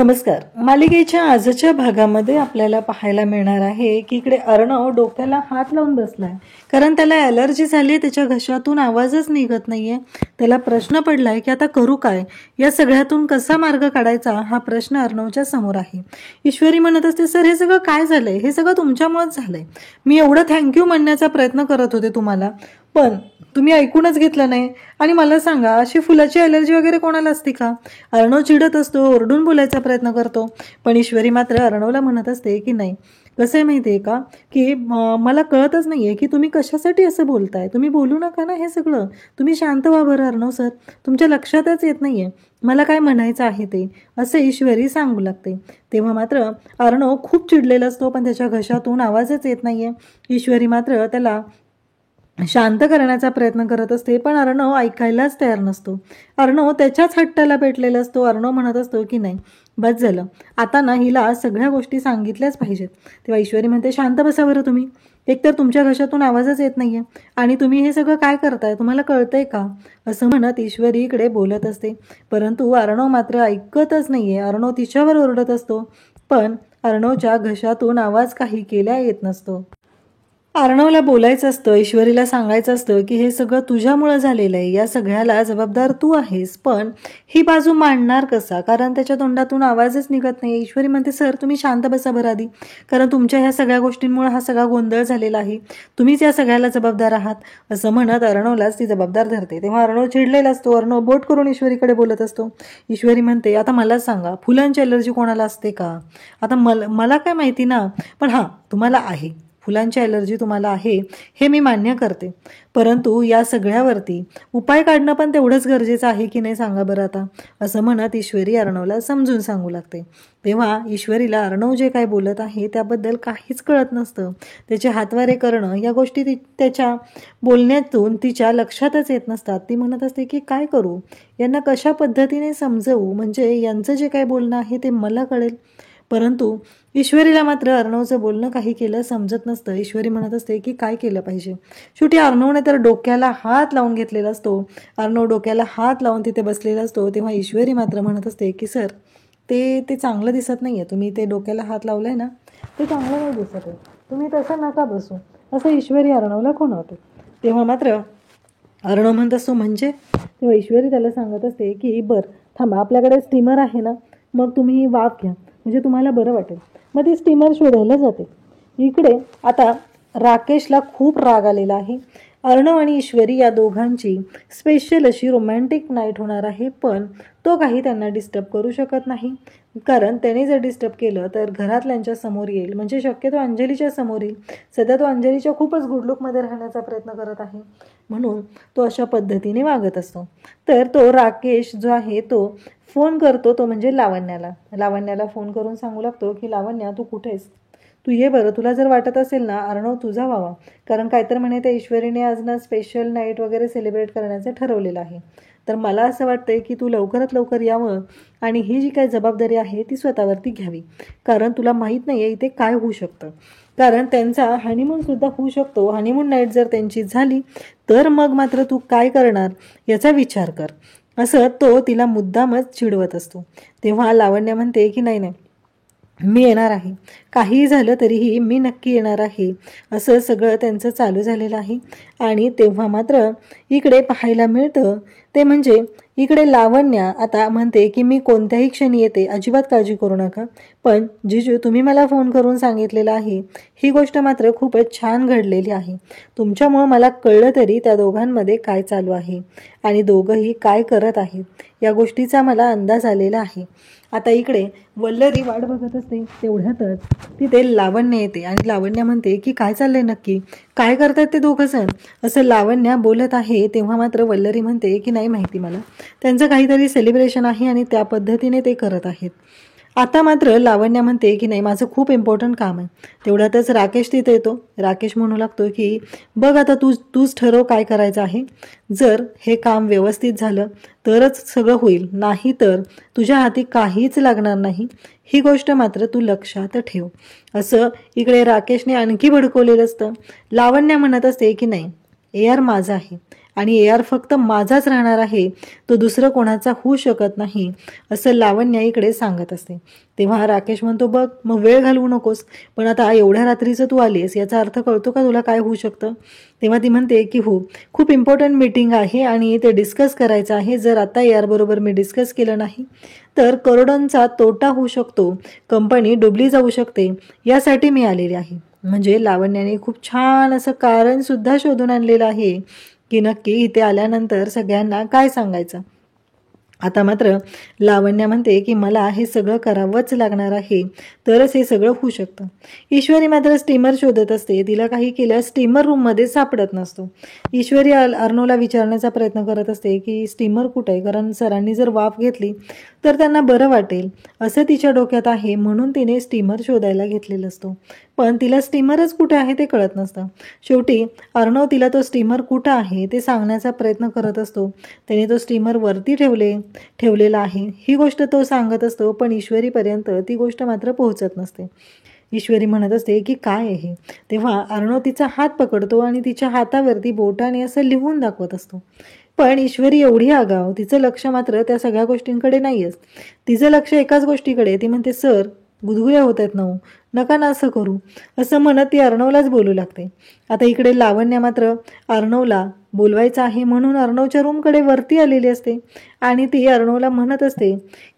नमस्कार. मालिकेच्या आजच्या भागामध्ये आपल्याला पाहायला मिळणार आहे की इकडे अर्णव डोक्याला हात लावून बसलाय, कारण त्याला ॲलर्जी झाली. त्याच्या घशातून आवाजच निघत नाहीये. त्याला प्रश्न पडलाय की आता करू काय, या सगळ्यातून कसा मार्ग काढायचा, हा प्रश्न अर्णवच्या समोर आहे. ईश्वरी म्हणत असते, सर हे सगळं काय झालंय, हे सगळं तुमच्यामुळेच झालंय. मी एवढं थँक्यू म्हणण्याचा प्रयत्न करत होते तुम्हाला, पण तुम्ही ऐकूनच घेतलं नाही. आणि मला सांगा, अशी फुलाची ॲलर्जी वगैरे कोणाला असते का? अर्णव चिडत असतो, ओरडून बोलायचा प्रयत्न करतो, पण ईश्वरी मात्र अर्णवला म्हणत असते की नाही, कसं आहे माहिती आहे का, की मला कळतच नाही आहे की तुम्ही कशासाठी असं बोलताय. तुम्ही बोलू नका ना हे सगळं. तुम्ही शांत व्हा बरं अर्णव सर, तुमच्या लक्षातच येत नाही आहे मला काय म्हणायचं आहे ते, असं ईश्वरी सांगू लागते. तेव्हा मात्र अर्णव खूप चिडलेला असतो, पण त्याच्या घशातून आवाजच येत नाही आहे. ईश्वरी मात्र त्याला शांत करण्याचा प्रयत्न करत असते, पण अर्णव ऐकायलाच तयार नसतो. अर्णव त्याच्याच हट्टाला पेटलेला असतो. अर्णव म्हणत असतो की नाही, बस झालं, आता ना हिला सगळ्या गोष्टी सांगितल्याच पाहिजेत. तेव्हा ईश्वरी म्हणते, शांत बसा बरं तुम्ही. एकतर तुमच्या घशातून आवाजच येत नाहीये आणि तुम्ही हे सगळं काय करताय, तुम्हाला कळतंय का, असं म्हणत ईश्वरी इकडे बोलत असते. परंतु अर्णव मात्र ऐकतच नाहीये. अर्णव तिच्यावर ओरडत असतो, पण अर्णवच्या घशातून आवाज काही केल्या येत नसतो. अर्णवला बोलायचं असतं, ईश्वरीला सांगायचं असतं की हे सगळं तुझ्यामुळं झालेलं आहे, या सगळ्याला जबाबदार तू आहेस. पण ही बाजू मांडणार कसा, कारण त्याच्या तोंडातून आवाजच निघत नाही. ईश्वरी म्हणते, सर तुम्ही शांत बसा बरं आधी, कारण तुमच्या ह्या सगळ्या गोष्टींमुळे हा सगळा गोंधळ झालेला आहे. तुम्हीच या सगळ्याला जबाबदार आहात, असं म्हणत अर्णवलाच ती जबाबदार धरते. तेव्हा अर्णव चिडलेला असतो. अर्णव बोट करून ईश्वरीकडे बोलत असतो. ईश्वरी म्हणते, आता मला सांगा, फुलांची ॲलर्जी कोणाला असते का? आता मला काय माहिती ना, पण हां तुम्हाला आहे, फुलांची ॲलर्जी तुम्हाला आहे हे मी मान्य करते, परंतु या सगळ्यावरती उपाय काढणं पण तेवढंच गरजेचं आहे की नाही सांगा बरं आता, असं म्हणत ईश्वरी अर्णवला समजून सांगू लागते. तेव्हा ईश्वरीला अर्णव जे काय बोलत आहे त्याबद्दल काहीच कळत नसतं. त्याचे हातवारे करणं या गोष्टी त्याच्या बोलण्यातून तिच्या लक्षातच येत नसतात. ती म्हणत असते की काय करू, यांना कशा पद्धतीने समजवू, म्हणजे यांचं जे काय बोलणं आहे ते मला कळेल. परंतु ईश्वरीला मात्र अर्णवचं बोलणं काही केलं समजत नसतं. ईश्वरी म्हणत असते की काय केलं पाहिजे. शेवटी अर्णवने तर डोक्याला हात लावून घेतलेला असतो. अर्णव डोक्याला हात लावून तिथे बसलेला असतो. तेव्हा ईश्वरी मात्र म्हणत असते की सर ते चांगलं दिसत नाही आहे, तुम्ही ते डोक्याला हात लावलाय ना ते चांगलं नाही दिसत आहे, तुम्ही तसं नका बसू, असं ईश्वरी अर्णवला खुणवते. तेव्हा मात्र अर्णव म्हणत असतो म्हणजे, तेव्हा ईश्वरी त्याला सांगत असते की बरं थांबा, आपल्याकडे स्टीमर आहे ना, मग तुम्ही वाफ घ्या म्हणजे तुम्हाला बरं वाटेल. मग ती स्टीमर शोधायला जाते. इकडे आता राकेशला खूप राग आलेला आहे. अर्णव आणि ईश्वरी या दोघांची स्पेशल अशी रोमॅन्टिक नाईट होणार आहे, पण तो काही त्यांना डिस्टर्ब करू शकत नाही, कारण त्याने जर डिस्टर्ब केलं तर घरातल्यांच्या समोर येईल, म्हणजे शक्यतो अंजलीच्या समोर येईल. सध्या तो अंजलीच्या खूपच गुड लुकमध्ये राहण्याचा प्रयत्न करत आहे, म्हणून तो अशा पद्धतीने वागत असतो. तर तो राकेश जो आहे तो फोन करतो, तो म्हणजे लावण्याला फोन करून सांगू लागतो की लावण्या तू कुठेस, तू ये बरं, तुला जर वाटत असेल ना अर्णव तुझा व्हावा, कारण काहीतरी म्हणे त्या ईश्वरीने आज ना स्पेशल नाईट वगैरे सेलिब्रेट करण्याचं ठरवलेलं आहे. तर मला असं वाटतंय की तू लवकरात लवकर यावं आणि ही जी काही जबाबदारी आहे ती स्वतःवरती घ्यावी, कारण तुला माहीत नाही आहे इथे काय होऊ शकतं, कारण त्यांचा हनीमूनसुद्धा होऊ शकतो. हनीमून नाईट जर त्यांची झाली तर मग मात्र तू काय करणार याचा विचार कर, असं तो तिला मुद्दामच चिडवत असतो. तेव्हा लावण्य म्हणते की नाही नाही, मी येणार आहे, काहीही झालं तरीही मी नक्की येणार आहे, असं सगळं त्यांचं चालू झालेलं आहे. आणि तेव्हा मात्र इकडे पाहायला मिळतं ते म्हणजे इकडे लावण्या आता म्हणते की मी कोणत्याही क्षणी येते, अजिबात काळजी करू नका, पण जिजू तुम्ही मला फोन करून सांगितलेलं आहे ही गोष्ट मात्र खूपच छान घडलेली आहे. तुमच्यामुळं मला कळलं तरी त्या दोघांमध्ये काय चालू आहे आणि दोघंही काय करत आहेत या गोष्टीचा मला अंदाज आलेला आहे. आता इकडे वल्लरी वाट बघत असते. तेवढ्यातच तिथे लावण्य येते आणि लावण्य म्हणते की काय चाललंय नक्की, काय करतात ते दोघं जण, असं लावण्या बोलत आहे. तेव्हा मात्र वल्लरी म्हणते की नाही माहिती मला, त्यांचं काहीतरी सेलिब्रेशन आहे आणि त्या पद्धतीने ते करत आहेत. आता मात्र लावण्य म्हणते की नाही माझं खूप इम्पॉर्टंट काम आहे. तेवढ्यातच राकेश तिथे येतो. राकेश म्हणू लागतो की बघ आता तूच ठरव काय करायचं आहे, जर हे काम व्यवस्थित झालं तरच सगळं होईल, नाही तर तुझ्या हाती काहीच लागणार नाही, ही गोष्ट मात्र तू लक्षात ठेव, असं इकडे राकेशने आणखी भडकवलेलं असतं. लावण्य म्हणत असते की नाही एआर माझा आहे आणि AR फक्त माझाच राहणार आहे, तो दुसरं कोणाचा होऊ शकत नाही, असं लावण्या इकडे सांगत असते. तेव्हा राकेश म्हणतो, बघ मग वेळ घालवू नकोस, पण आता एवढ्या रात्रीचं तू आलीस याचा अर्थ कळतो का तुला काय होऊ शकतं? तेव्हा ती म्हणते की हो, खूप इम्पॉर्टंट मीटिंग आहे आणि ते डिस्कस करायचं आहे. जर आता AR बरोबर मी डिस्कस केलं नाही तर करोडोंचा तोटा होऊ शकतो, कंपनी डुबली जाऊ शकते, यासाठी मी आलेली आहे. म्हणजे लावण्याने खूप छान असं कारण सुद्धा शोधून आणलेलं आहे की नक्की इथे आल्यानंतर सगळ्यांना काय सांगायचं. आता मात्र लावण्या म्हणते की मला हे सगळं करावंच लागणार आहे, तरच हे सगळं होऊ शकतं. ईश्वरी मात्र स्टीमर शोधत असते. तिला काही केलं स्टीमर रूममध्ये सापडत नसतो. ईश्वरी अर्णवला विचारण्याचा प्रयत्न करत असते की स्टीमर कुठे आहे, कारण सरांनी जर वाफ घेतली तर त्यांना बरं वाटेल असं तिच्या डोक्यात आहे, म्हणून तिने स्टीमर शोधायला घेतलेलं असतो. पण तिला स्टीमरच कुठे आहे ते कळत नसतं. शेवटी अर्णव तिला तो स्टीमर कुठं आहे ते सांगण्याचा प्रयत्न करत असतो. त्याने तो स्टीमर वरती ठेवलेला आहे ही गोष्ट तो सांगत असतो, पण ईश्वरीपर्यंत ती गोष्ट मात्र पोहोचत नसते. ईश्वरी म्हणत असते की काय आहे. तेव्हा अर्णव तिचा हात पकडतो आणि तिच्या हातावरती बोटाने असं लिहून दाखवत असतो. पण ईश्वरी एवढी आगाव, तिचं लक्ष मात्र त्या सगळ्या गोष्टींकडे नाहीच. तिचं लक्ष एकाच गोष्टीकडे. ती म्हणते, सर गुदगुल्या होत आहेत ना, नका ना असं करू, असं म्हणत ती अर्णवलाच बोलू लागते. आता इकडे लावण्या मात्र अर्णवला बोलवायचं आहे म्हणून अर्णवच्या रूमकडे वरती आलेली असते आणि ती अर्णवला म्हणत असते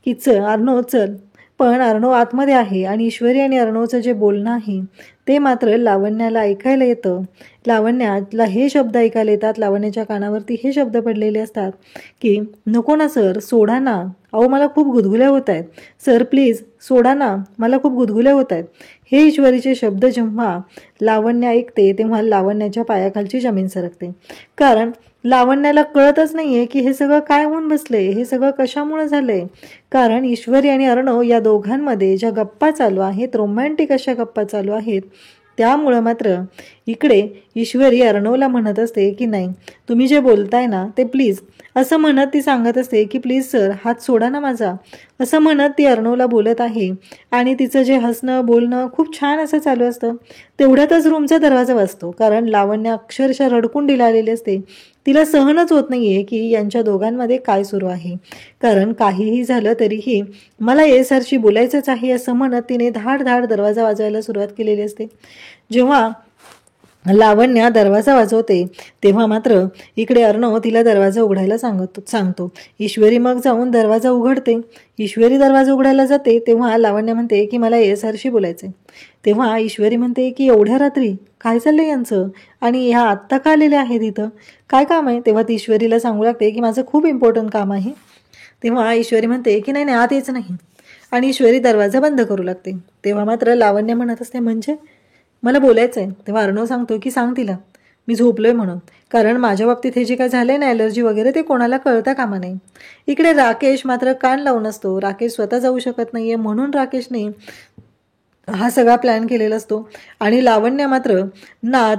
की अर्णव चल. पण अर्णव आतमध्ये आहे आणि ईश्वरी आणि अर्णवचं जे बोलणं आहे ते मात्र लावण्याला ऐकायला येतं. लावण्याला हे शब्द ऐकायला येतात. लावण्याच्या कानावरती हे शब्द पडलेले असतात की नको ना सर, सोडा ना, अहो मला खूप गुदगुल्या होत आहेत, सर प्लीज सोडा ना, मला खूप गुदगुल्या होत आहेत. हे ईश्वरीचे शब्द जेव्हा लावण्य ऐकते तेव्हा लावण्याच्या पायाखालची जमीन सरकते. कारण लावण्याला कळतच नाहीये की हे सगळं काय होऊन बसलंय, हे सगळं कशामुळे झालंय. कारण ईश्वरी आणि अर्णव या दोघांमध्ये ज्या गप्पा चालू आहेत, रोमॅन्टिक अशा गप्पा चालू आहेत, त्यामुळं मात्र इकडे ईश्वरी अर्णवला म्हणत असते की नाही, तुम्ही जे बोलताय ना ते प्लीज, असं म्हणत ती सांगत असते की प्लीज सर हात सोडा ना माझा, असं म्हणत ती अर्णवला बोलत आहे. आणि तिचं जे हसणं बोलणं खूप छान असं चालू असतं. तेवढ्यातच रूमचा दरवाजा वाजतो, कारण लावण्य अक्षरशः रडकुंड आलेली असते. तिला सहनच होत नाहीये की यांच्या दोघांमध्ये काय सुरू आहे. कारण काहीही झालं तरीही मला सरशी बोलायचंच आहे असं म्हणत तिने धाड धाड दरवाजा वाजवायला सुरुवात केलेली असते. जेव्हा लावण्या दरवाजा वाजवते तेव्हा मात्र इकडे अर्णव तिला दरवाजा उघडायला सांगतो. ईश्वरी मग जाऊन दरवाजा उघडते. ईश्वरी दरवाजा उघडायला जाते तेव्हा लावण्य म्हणते की मला सरशी बोलायचंय. तेव्हा ईश्वरी म्हणते की एवढ्या रात्री काय चाललंय यांचं, आणि ह्या आत्ता का आलेल्या आहेत इथं, काय काम आहे. तेव्हा ती ईश्वरीला सांगू लागते की माझं खूप इम्पॉर्टंट काम आहे. तेव्हा ईश्वरी म्हणते की नाही आत यायचं नाही, आणि ईश्वरी दरवाजा बंद करू लागते. तेव्हा मात्र लावण्य म्हणत असते म्हणजे मला बोलायचं आहे. तेव्हा अर्णव सांगतो की सांग तिला मी झोपलोय म्हणून, कारण माझ्या बाबतीत हे जे काय झालंय ना ॲलर्जी वगैरे ते कोणाला कळता कामा नाही. इकडे राकेश मात्र कान लावून असतो. राकेश स्वतः जाऊ शकत नाहीये म्हणून राकेशने हा सगळा प्लॅन केलेला असतो. आणि लावण्य मात्र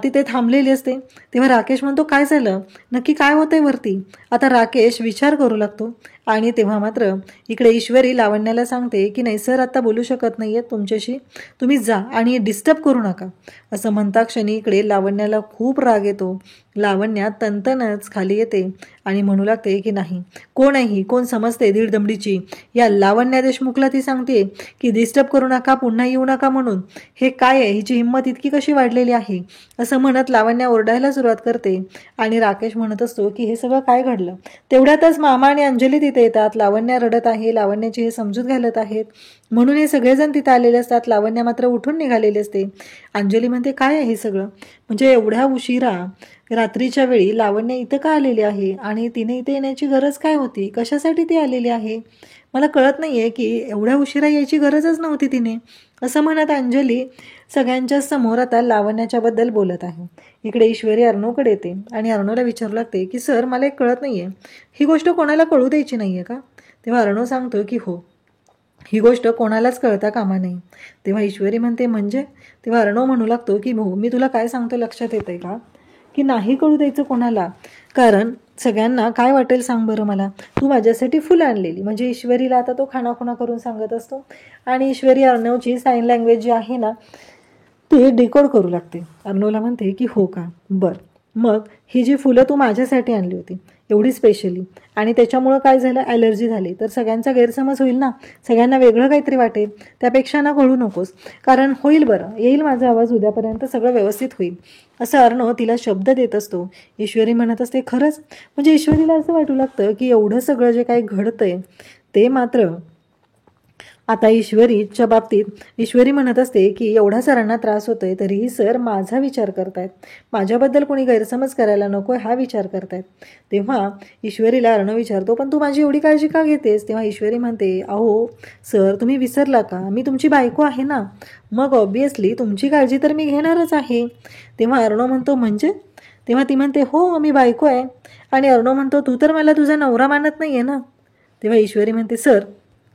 तिथे थांबलेली असते. तेव्हा राकेश म्हणतो काय झालं, नक्की काय होतंय वरती. आता राकेश विचार करू लागतो. आणि तेव्हा मात्र इकडे ईश्वरी लावण्याला सांगते की नाही सर आता बोलू शकत नाहीये तुमच्याशी, तुम्ही जा आणि डिस्टर्ब करू नका. असं म्हणता क्षणी इकडे लावण्याला खूप राग येतो. लावण्या तनतनच खाली येते आणि म्हणू लागते की नाही, कोण आहे ही, कोण समजते दीड दमडीची, या लावण्या देशमुखला ती सांगते की डिस्टर्ब करू नका, पुन्हा येऊ नका म्हणून. हे काय आहे, हिची हिंमत इतकी कशी वाढलेली आहे. असं म्हणत लावण्या ओरडायला सुरुवात करते. आणि राकेश म्हणत असतो की हे सगळं काय घडलं. तेवढ्यातच मामा आणि अंजली तिथे येतात. लावण्या रडत आहे, लावण्याची हे समजूत घालत आहेत म्हणून हे सगळेजण तिथे आलेले असतात. लावण्या मात्र उठून निघालेली असते. अंजली म्हणते काय आहे हे सगळं, म्हणजे एवढ्या उशिरा रात्रीच्या वेळी लावण्य इथं का आलेली आहे आणि तिने इथे येण्याची गरज काय होती, कशासाठी ती आलेली आहे, मला कळत नाहीये की एवढ्या उशिरा यायची गरजच नव्हती तिने. असं म्हणत अंजली सगळ्यांच्या समोर आता लावण्याच्या बद्दल बोलत आहे. इकडे ईश्वरी अर्णवकडे येते आणि अर्णवला विचारू लागते की सर मला एक कळत नाहीये, ही गोष्ट कोणाला कळू द्यायची नाहीये का. तेव्हा अर्णव सांगतो की हो, ही गोष्ट कोणालाच कळता कामा नाही. तेव्हा ईश्वरी म्हणते म्हणजे. तेव्हा अर्णव म्हणू लागतो की हो, मी तुला काय सांगतो लक्षात येतंय का, की नाही कळू द्यायचं कोणाला, कारण सगळ्यांना काय वाटेल सांग बरं मला, तू माझ्यासाठी फुलं आणलेली. म्हणजे ईश्वरीला आता तो खाणाखुणा करून सांगत असतो. आणि ईश्वरी अर्णवची साईन लँग्वेज जी आहे ना ती डिकोड करू लागते. अर्णवला म्हणते की हो का, बरं मग ही जी फुलं तू माझ्यासाठी आणली होती एवढी स्पेशली, आणि त्याच्यामुळं काय झालं, ॲलर्जी झाली तर सगळ्यांचा गैरसमज होईल ना, सगळ्यांना वेगळं काहीतरी वाटेल. त्यापेक्षा ना कळू नकोस, कारण होईल बरं, येईल माझा आवाज उद्यापर्यंत, सगळं व्यवस्थित होईल, असं अर्णव तिला शब्द देत असतो. ईश्वरी म्हणत असते खरंच. म्हणजे ईश्वरीला असं वाटू लागतं की एवढं सगळं जे काही घडतंय ते मात्र आता ईश्वरीच्या बाबतीत ईश्वरी म्हणत असते की एवढा सरांना त्रास होतोय तरीही सर माझा विचार करतायत, माझ्याबद्दल कोणी गैरसमज करायला नको हा विचार करतायत. तेव्हा ईश्वरीला अर्णव विचारतो पण तू माझी एवढी काळजी का घेतेस. तेव्हा ईश्वरी म्हणते अहो सर तुम्ही विसरला का, मी तुमची बायको आहे ना, मग ऑब्वियसली तुमची काळजी तर मी घेणारच आहे. तेव्हा अर्णव म्हणतो म्हणजे, तेव्हा ती म्हणते हो मी बायको आहे. आणि अर्णव म्हणतो तू तर मला तुझा नवरा मानत नाही आहे ना. तेव्हा ईश्वरी म्हणते सर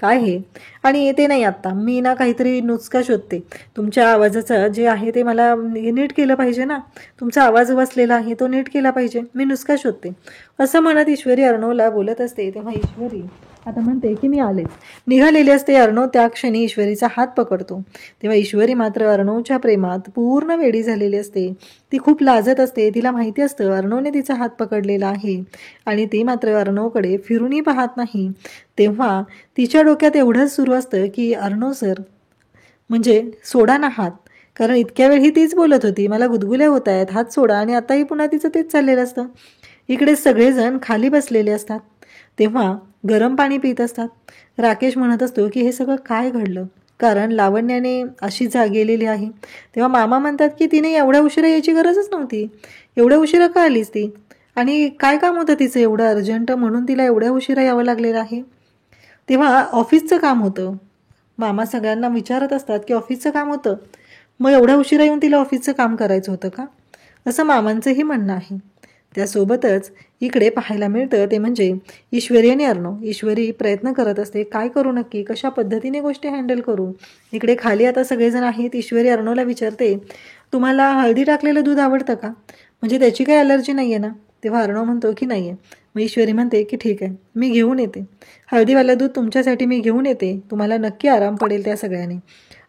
काय हे, आणि येते नाही आत्ता, मी ना काहीतरी नुसका शोधते, तुमच्या आवाजाचं जे आहे ते मला नीट केलं पाहिजे ना, तुमचा आवाज बसलेला आहे तो नीट केला पाहिजे, मी नुसका शोधते, असं म्हणत ईश्वरी अर्णवला बोलत असते. तेव्हा ईश्वरी आता म्हणते की मी आलेच. निघालेली असते. अर्णव त्या क्षणी ईश्वरीचा हात पकडतो. तेव्हा ईश्वरी मात्र अर्णवच्या प्रेमात पूर्ण वेडी झालेली असते. ती खूप लाजत असते. तिला माहिती असतं अर्णवने तिचा हात पकडलेला आहे आणि ती मात्र अर्णवकडे फिरूनही पाहत नाही. तेव्हा तिच्या डोक्यात एवढंच सुरू असतं की अर्णव सर म्हणजे सोडा ना हात, कारण इतक्या वेळ ही तीच बोलत होती मला गुदगुल्या होत आहेत, हात सोडा, आणि आताही पुन्हा तिचं तेच चाललेलं असतं. इकडे सगळेजण खाली बसलेले असतात. तेव्हा गरम पाणी पित असतात. राकेश म्हणत असतो की हे सगळं काय घडलं, कारण लावण्याने अशी गेलेली आहे. तेव्हा मामा म्हणतात की तिने एवढ्या उशिरा यायची गरजच नव्हती, एवढ्या उशिरा का आलीस ती, आणि काय काम होतं तिचं एवढं अर्जंट म्हणून तिला एवढ्या उशिरा यावं लागलेलं आहे. तेव्हा ऑफिसचं काम होतं. मामा सगळ्यांना विचारत असतात की ऑफिसचं काम होतं, मग एवढ्या उशिरा येऊन तिला ऑफिसचं काम करायचं होतं का, असं मामांचंही म्हणणं आहे. त्यासोबतच इकडे पाहायला मिळतं ते म्हणजे ईश्वरी आणि अर्णव. ईश्वरी प्रयत्न करत असते काय करू नक्की, कशा पद्धतीने गोष्टी हँडल करू. इकडे खाली आता सगळेजण आहेत. ईश्वरी अर्णवला विचारते तुम्हाला हळदी टाकलेलं दूध आवडतं का, म्हणजे त्याची काही ॲलर्जी नाही आहे ना. तेव्हा अर्णव म्हणतो की नाही आहे. मग ईश्वरी म्हणते की ठीक आहे मी घेऊन येते, हळदीवालं दूध तुमच्यासाठी मी घेऊन येते, तुम्हाला नक्की आराम पडेल त्या सगळ्यांनी,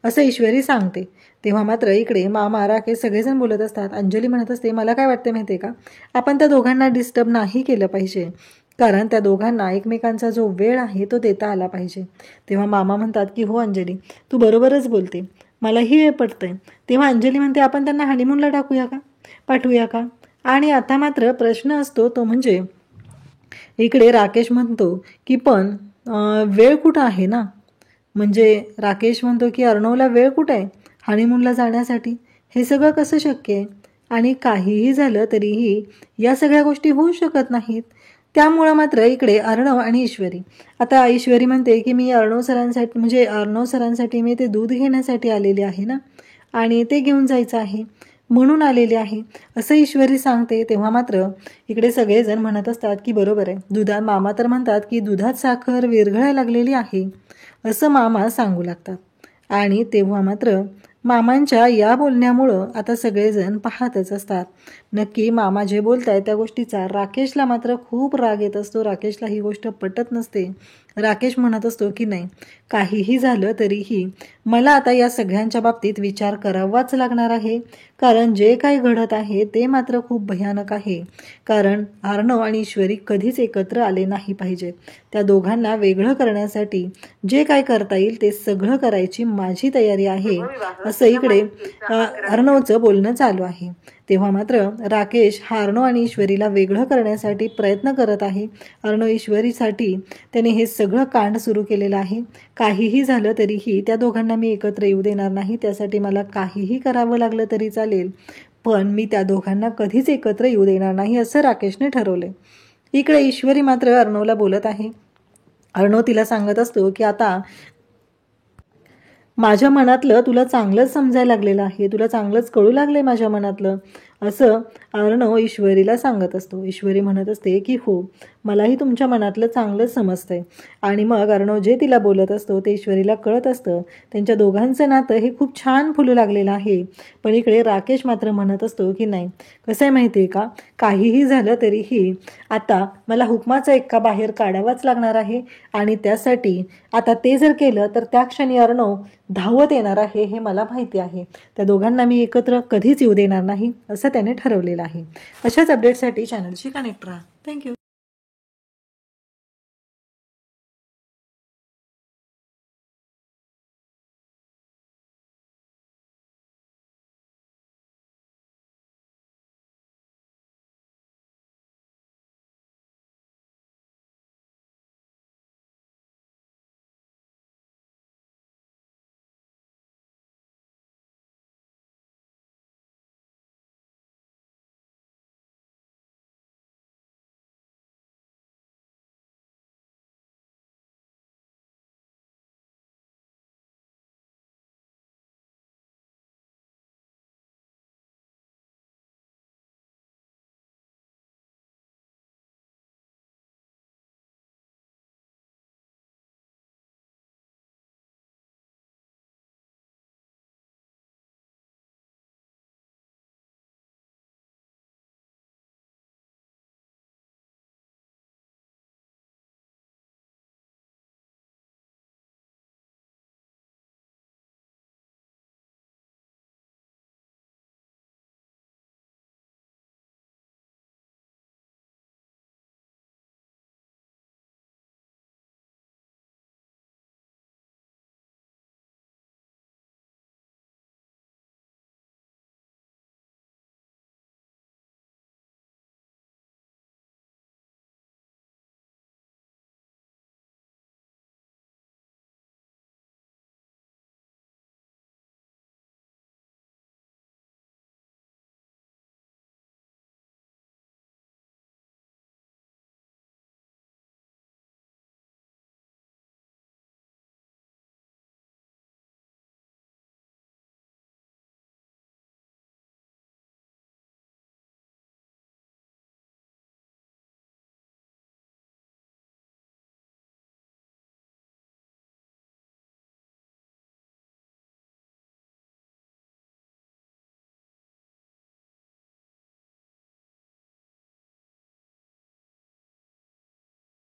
असं ईश्वरी सांगते. तेव्हा मात्र इकडे मामा राकेश सगळेजण बोलत असतात. अंजली म्हणत असते मला काय वाटते माहिती आहे का, आपण त्या दोघांना डिस्टर्ब नाही केलं पाहिजे, कारण त्या दोघांना एकमेकांचा जो वेळ आहे तो देता आला पाहिजे. तेव्हा मामा म्हणतात की हो अंजली तू बरोबरच बोलते, मलाही हे पटतंय. तेव्हा अंजली म्हणते आपण त्यांना हनीमूनला पाठवूया का. आणि आता मात्र प्रश्न असतो तो म्हणजे इकडे राकेश म्हणतो की पण वेळ कुठं आहे ना, म्हणजे राकेश म्हणतो की अर्णवला वेळ कुठं आहे हनीमूनला जाण्यासाठी, हे सगळं कसं शक्य आहे, आणि काहीही झालं तरीही या सगळ्या गोष्टी होऊ शकत नाहीत. त्यामुळं मात्र इकडे अर्णव आणि ईश्वरी, आता ईश्वरी म्हणते की मी अर्णव सरांसाठी मी ते दूध घेण्यासाठी आलेली आहे ना, आणि ते घेऊन जायचं आहे म्हणून आलेले आहे, असं ईश्वरी सांगते. तेव्हा मात्र इकडे सगळेजण म्हणत असतात की बरोबर आहे, मामा तर म्हणतात की दुधात साखर विरघळायला लागलेली आहे, असं मामा सांगू लागतात. आणि तेव्हा मात्र मामांच्या या बोलण्यामुळं आता सगळेजण पाहतच असतात. नक्की मामा जे बोलतायत त्या गोष्टीचा राकेशला मात्र खूप राग येत असतो. राकेशला ही गोष्ट पटत नसते. राकेश म्हणत असतो की नाही काहीही झालं तरीही मला आता या सगळ्यांच्या बाबतीत विचार करावाच लागणार आहे, कारण जे काही घडत आहे ते मात्र खूप भयानक आहे. कारण अर्णव आणि ईश्वरी कधीच एकत्र आले नाही पाहिजेत. त्या दोघांना वेगळं करण्यासाठी जे काय करता येईल ते सगळं करायची माझी तयारी आहे, असं इकडे अर्णवचं बोलणं चालू आहे. तेव्हा मात्र राकेश हा अर्णव आणि ईश्वरीला वेगळं करण्यासाठी प्रयत्न करत आहे. अर्णव ईश्वरीसाठी त्याने हे सगळं कांड सुरू केलेलं आहे. काहीही झालं तरीही त्या दोघांना मी एकत्र येऊ देणार नाही, त्यासाठी मला काहीही करावं लागलं तरी चालेल, पण मी त्या दोघांना कधीच एकत्र येऊ देणार नाही, असं राकेशने ठरवले. इकडे ईश्वरी मात्र अर्णवला बोलत आहे. अर्णव तिला सांगत असतो की आता माझ्या मनातलं तुला चांगलंच समजायला लागलेलं आहे, तुला चांगलंच कळू लागले माझ्या मनातलं, असं अर्णव ईश्वरीला सांगत असतो. ईश्वरी म्हणत असते की हो मलाही तुमच्या मनातलं चांगलंच समजतंय. आणि मग अर्णव जे तिला बोलत असतो ते ईश्वरीला कळत असतं. त्यांच्या दोघांचं नातं हे खूप छान फुलू लागलेलं आहे. पण इकडे राकेश मात्र म्हणत असतो की नाही कसं आहे माहिती आहे का, काहीही झालं तरीही आता मला हुकमाचा एक्का बाहेर काढावाच लागणार आहे, आणि त्यासाठी आता ते जर केलं तर त्या क्षणी अर्णव धावत येणार आहे, हे मला माहिती आहे. त्या दोघांना मी एकत्र कधीच येऊ देणार नाही, असं असं त्याने ठरवलेलं आहे. अशाच अपडेटसाठी चॅनलशी कनेक्ट राहा. थँक्यू.